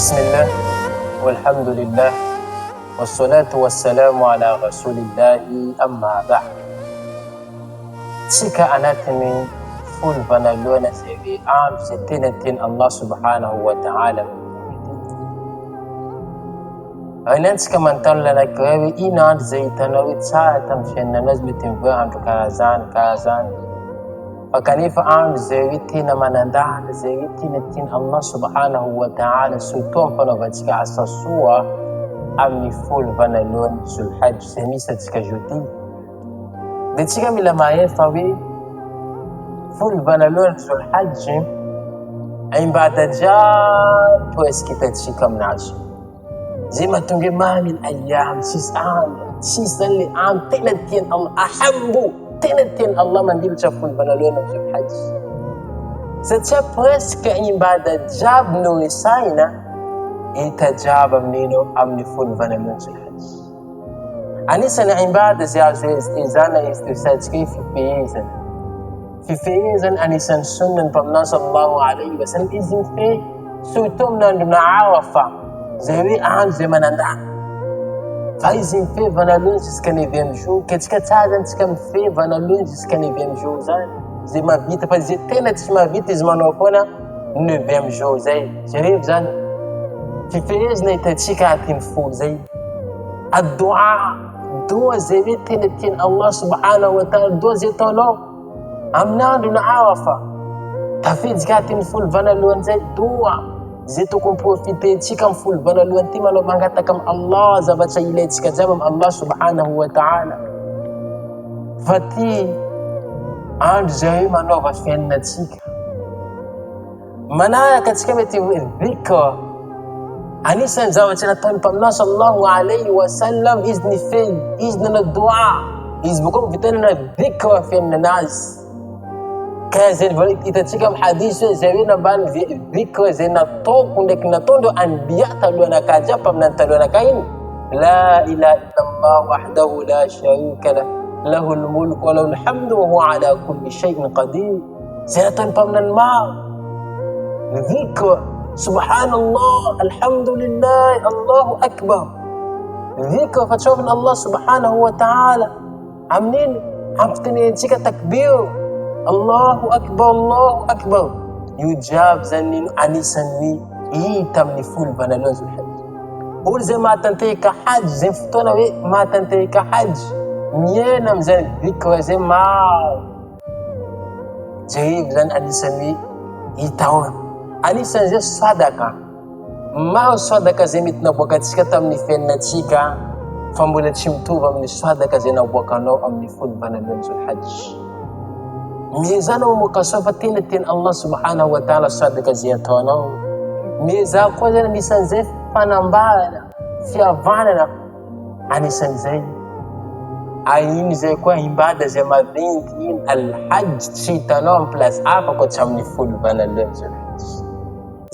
بسم الله والحمد لله والصلاة والسلام على رسول الله أما بعد. Sika anatimi full banalona sevi am setinatin Allah subhanahu wa ta'ala. Ainan sika mantalla na krewi inad zaytanawit sa tamshenna nazmitin vaham kazan. Fakanifa am zawitina manandana zawitina tin Allah subhanahu wa ta'ala sutom panovatika asasua amni full banalona sul hajj semisa tika juti. Ditika mila maefawi full banalona sul hajj ay bada jab pues kita tika mnaji zima tunge mamin ayyam sisan li am tinatin Allah ahambu tinatin Allah mandil cha full banalona sul hajj satya presque ibada jab no isaina itajaba mnino amni full banalona sul hajj anisa na ibada ziyazo izana istisaj kayfi fiyizan anisan sunnan pamna sallallahu alayhi wa sallam izin fi sutumna na awafa zewi am zemananda faizin fi banalona jusqu'à 9e jour katika tsadan tika mfi banalona jusqu'à 9e jour zan zima vita pa tena tsima vita zimanokona 9e jour zay sharif zan fi fiyizna itatika atin full zay الدعاء زي تنتين الله سبحانه وتعالى دو زي طلو أمنان عرفة تفيد كاتين فول فنالوان زي دعاء زي تكون بروفيتي تيكم فول فنالوان تيما لو مانغاتكم الله زبا تشايلي تيكا زبم الله سبحانه وتعالى فتي عند زي ما نوفا فينا تيكا منايا كتكمتي الذكر Anisan zawajana tan pamna sallallahu alayhi wa sallam izni fi izni dua izbukum fitana dhikra fi an-nas kazin valit itatika hadith zawina ban dhikra zina tokunde kinatondo anbiya talwana kaja pamna talwana kain la ilaha illallah wahdahu la sharika lah lahul mulk wa lahul hamdu wa huwa ala kulli shay'in qadir zinatan pamna ma dhikra سبحان الله الحمد لله الله أكبر ذكر فتشوف من الله سبحانه وتعالى عاملين عمتني تيكا تكبير الله أكبر الله أكبر يجاب زنين أنيسني يتمني فول بنالوز الحج قول زي ما تنتهي كحج زي فتونا ما تنتهي كحج مينام زن ذكر زي ما جيب زن أنيسني يتاون Anisan zai sadaka ma sadaka zai mitna boka tsika tamni fenna tsika fambola chimtuva amni sadaka zai na boka no amni full banalona sul hajj mizana mukasafa tin Allah subhanahu wa ta'ala sadaka zai tono miza ko zai misan zai panambana fi avana anisan zai ayin zai ko ibada zai madin al hajj chitanom plus apa ko chamni full banalona sul hajj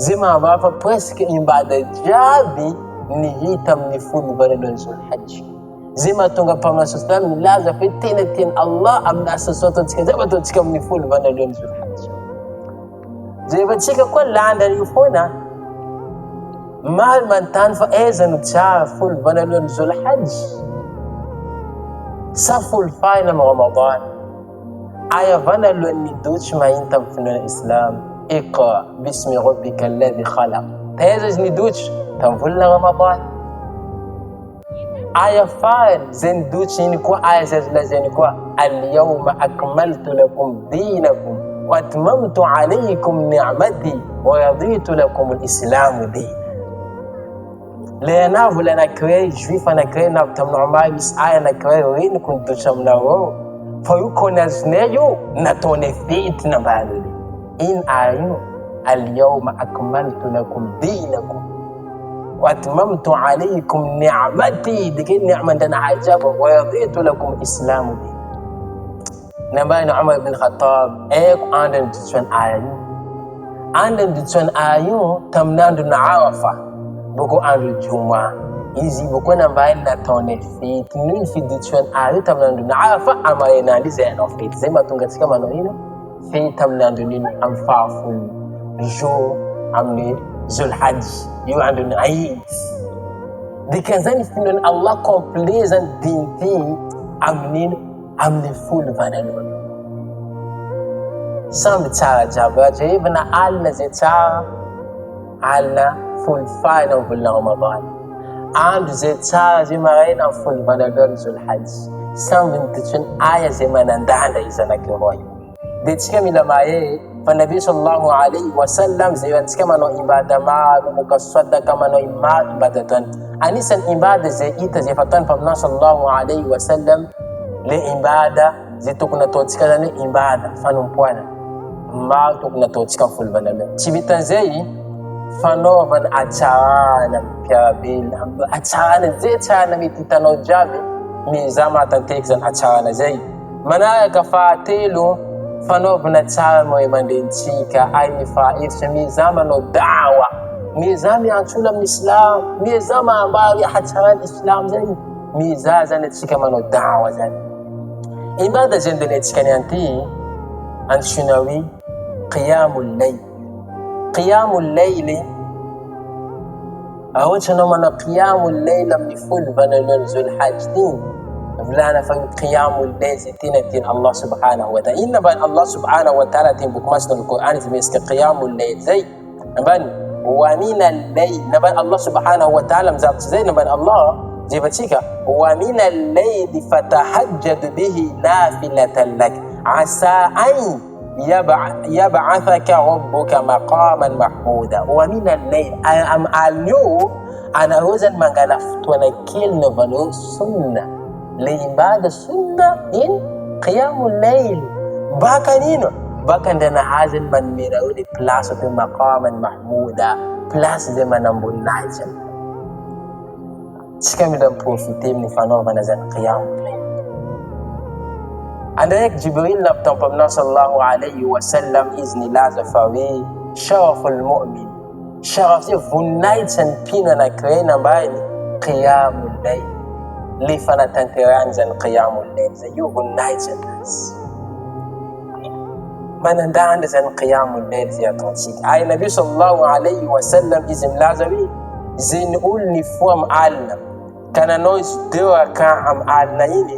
zima bafa presque ibada jabi ni hitam ni full banalona sul hajj zima tunga pamna sallam laza fitinatin Allah amna sasoto tikaza to tikam ni full banalona sul hajj zima chika kwa landa yufona mal man tanfa ezan cha full banalona sul hajj saful final ramadan aya banalona ni duch ma intam fina islam اقرأ باسم ربك الذي خلق تهزج ندوش تنفل رمضان آية فاعل زين دوش ينكوا آية زجل زينكوا اليوم أكملت لكم دينكم وأتممت عليكم نعمتي ورضيت لكم الإسلام دينا لأنه لنا كري جويف أنا كري نبتم نعماء بس آية نكري وين كنت شمناه فيكون أزنيو نتوني فيت نبالي إن آيو اليوم أكملت لكم دينكم وأتممت عليكم نعمتي دي نعمة دنا عجابة ورضيت لكم إسلام دين نبين عمر بن الخطاب إيك عندن دتشون آيو تمنان دنا عرفة بكو عند الجمعة إذا بكو نبين نتوني في تنين في دتشون آيو تمنان دنا عرفة أمرنا لزينا فيت زي ما تنغتك منوينو في تمنان دنين أنفافل جو amni Zulhajj io andron'ny Eid. Dikan'izany finoan'ny Allah complet zany diny ty amin'ino? Amin'ny folo vanan'olo. Samby tsara jiaby ajery na alina zay tsara, alina folo fahy na volana Ramadan. Andro zay tsara zay maraina amin'ny folo vanan'olo Zulhajj. Samby nitotry ny aya zay manandanda izy anankiroa io. Dia tsika mila mahay fa Nabi sallallahu alayhi wa sallam zay antsika manao ibada maro, moka sadaka, manao maro ibada tany. Anisan'ny ibada zay hita zay fataon'ny mpaminany sallallahu alayhi wa sallam, le ibada zay tokony ataontsika zany hoe ibada fanompoana. Maro tokony ataontsika amin'ny folo vanan'olo. Tsy vitan'izay fanaovana atsarana mpiarabelona, atsarana zay tsarana mety hitanao jiaby, mizaha mahatanteraka zany atsarana zay. Manaraka fahatelo, fanaovana tsara moa aman-drenitsika, ay fahaefatra, mizaha manao dawa, mizaha miantsoana amin'ny Islam, mizaha mahambara hatsarana Islam zany, mizaha zany atsika manao dawa zany. Ibada zay andelentsika niany ty antsoina hoe qiyamul layl. Qiyamul layl, ohatra anao manao qiyamul layl amin'ny folo vanan'olo Zulhajj ty, volana fa qiyamul layl zay tena tiany Allah subhanahu wa ta'ala. Inona ba Allah subhanahu wa ta'ala ty boky masina ny Qur'an izy miresaka qiyamul layl zay? Nambany wa minal layl, nambany Allah subhanahu wa ta'ala mizabotsy zay, nambany Allah jevatsika wa minal layl fatahajjad bihi nafilatan lak asa an yab'athaka rabbuka maqaman mahmuda. Wa minal layl, am alio anarozany mangala fotoana kely naovanao sunna, le ibada sunna in qiyamul layl. Baka nino? Baka ndranahazy manmera hoe place hoe maqaman mahmuda, place zay manamboninahitsy. Tsika mila miprofite amin'ny fanaovana zany qiyamul layl. Andraiky Jibril navy mpaminany sallallahu alayhi wa sallam, izy nilaza fa hoe sharaful mu'min, sharaf zay voninahitsy ny mpino anankiray nambany qiyamul layl. Le fanatanterahany zany qiyamul layl zay, io voninahitsy anazy. Manandanda zany qiyamul layl zay ataontsika. Ay Nabi sallallahu alayhi wa sallam izy milaza hoe zay ny olo ny fo amin'ny alina ka nanao izy 2 raka amin'ny alina iny,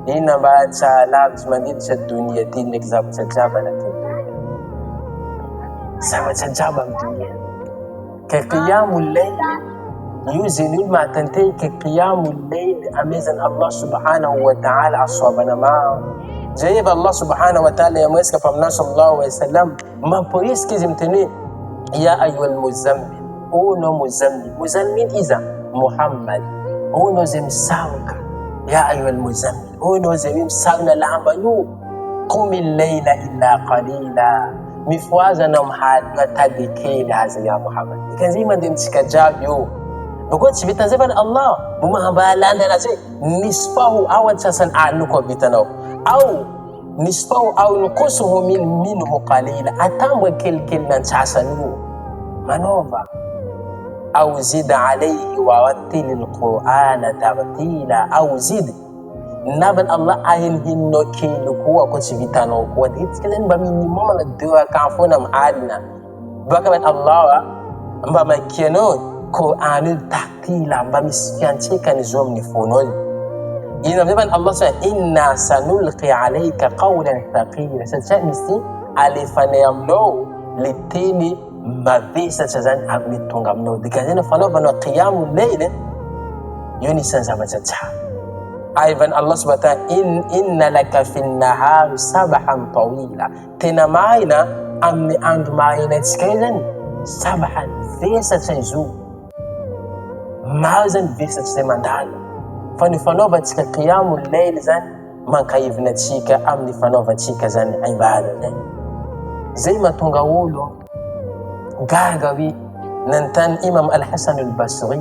ina mba tsara lavitsy mandiditra donia ty ndraiky zavatra jiaby anatin'ny donia. Zavatra jiaby amin'ny donia. Ka qiyamul layl io zay ny olo mahatanteraka qiyamul layl amezany Allah subhanahu wa ta'ala asoabana maro. Zay eva Allah subhanahu wa ta'ala yamresaka mpaminany sallallahu alayhi wa sallam, mamporisika izy miteny ya ayyuhal muzammil, ono muzammil. Muzammil iza Muhammad, ono zay misaroka, ya ayyuhal muzammil, ono zay misarona lamba io, qumil layla illa qalila, mifoazana amin'ny tady kely aza ya Muhammad. Ikan'izay mandemitsika jiaby io. Bako tsy vitan'izay fa Allah mbo mahambaalanda anazy hoe nisfahu ao antsasany alina koa vitanao, ao nisfahu ao nukusuhu minhu qalila, atambra kelikely nantsasany io manaova. Au zid alayhi wa rattilil Qur'ana tartila, au zid naban Allah ahinhinao kely koa ko tsy vitanao koa. Ditsika zany mba minimum na 2 raka foana amin'ny alina, baka ban Allah mba makianao Qur'an io tartila, mba misy fiantsekany zo amin'ny fonao. Ino amizay ban Allah sa inna sanulqi alayka qawlan thaqila, satria misy alefanay aminao le teny mavesatra zany amin'ny tonga aminao. Dikan'izay na fanaovanao qiyamul layl io nisan'ny zavatra tsara. Ayvan Allah subhanahu wa ta'ala inna laka fin nahari sabahan tawila, tena marina amin'ny andro marinatsika io zany sabahan, vesatra izo, maro zany vesatra zay mandalo. Fa ny fanaovantsika qiyamul layl zany mankahivina atsika amin'ny fanaovantsika zany ibada zany. Zay mahatonga olo gaga hoe nanontany Imam Al-Hasan Al-Basri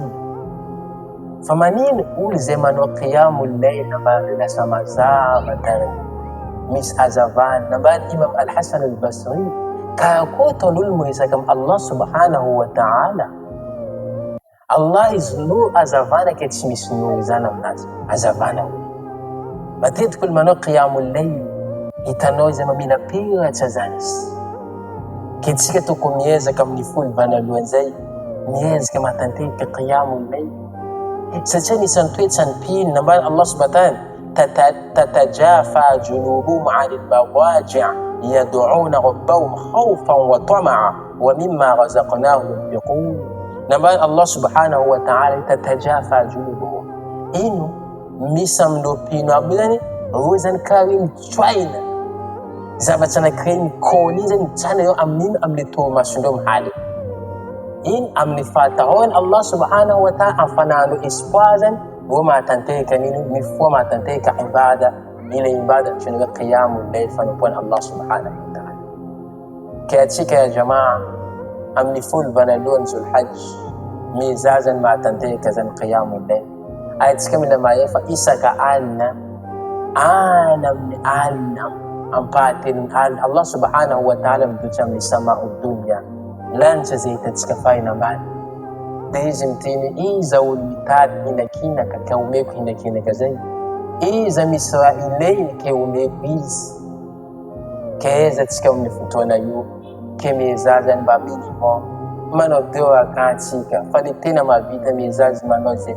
fa manino olo zay manao qiyamul layl mba lasa mazava tany misy hazavana. Nambany Imam Al-Hasan Al-Basri, karakory taon'olo miresaka amin'ny Allah subhanahu wa ta'ala. Allah izy nur hazavana ke tsy misy nur zany aminazy, hazavana olo. Matetika olo manao qiyamul layl hitanao izay mamina piratra zany izy, كيتسكا تكون ميزة كم نفول بنا الوانزاي ميز كما تنتهي قيام الليل ستاني سنتويت سنبين نبال الله سبحانه تتجافى جنوبهم عن المضاجع يدعون ربهم خوفا وطمعا ومما رزقناهم ينفقون نبال الله سبحانه وتعالى تتجافى جنوبهم إنه ميسام لوبينو أبلاني روزان كارين تشوينا زابتنا كرين كولين تانا يو أمنين أمني توما سندوم حالي إن أمني فاتحون الله سبحانه وتعالى أفنانو إسفازا وما تنتهيك مفهوم ما تنتهيك عبادة إلى عبادة شنو قيام الليل فنقول الله سبحانه وتعالى كاتشيك يا جماعة أمني فول بنالون ذو الحج ميزازا ما تنتهيك زن قيام الليل آيات كم لما يفا إساك آلنا من آلنا أمباتين آل الله سبحانه وتعالى مدوشم لسماء الدنيا لن تزيد تسكفاينا بعد بيزم تيني إيزا والمتاد إنكينا كوميك إنكينا كزي إيزا مسرائيلين كوميك بيز كيزا تسكومي فتونا يو كميزازا بابينيمو منو دورا كانتيكا فالتينا ما بيتا ميزاز منو زي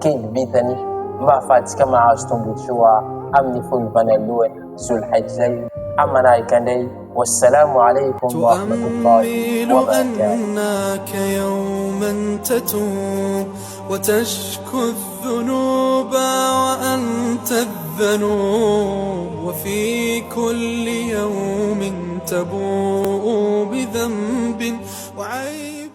كين بيتاني ما فاتك ما عاستم بتشوا أمني فول بنالون ذو الحجزين أما نايكاندي والسلام عليكم ورحمة الله وبركاته. أنك يوما تتوب وتشكو الذنوب وأنت الذنوب وفي كل يوم تبوء بذنب وعيب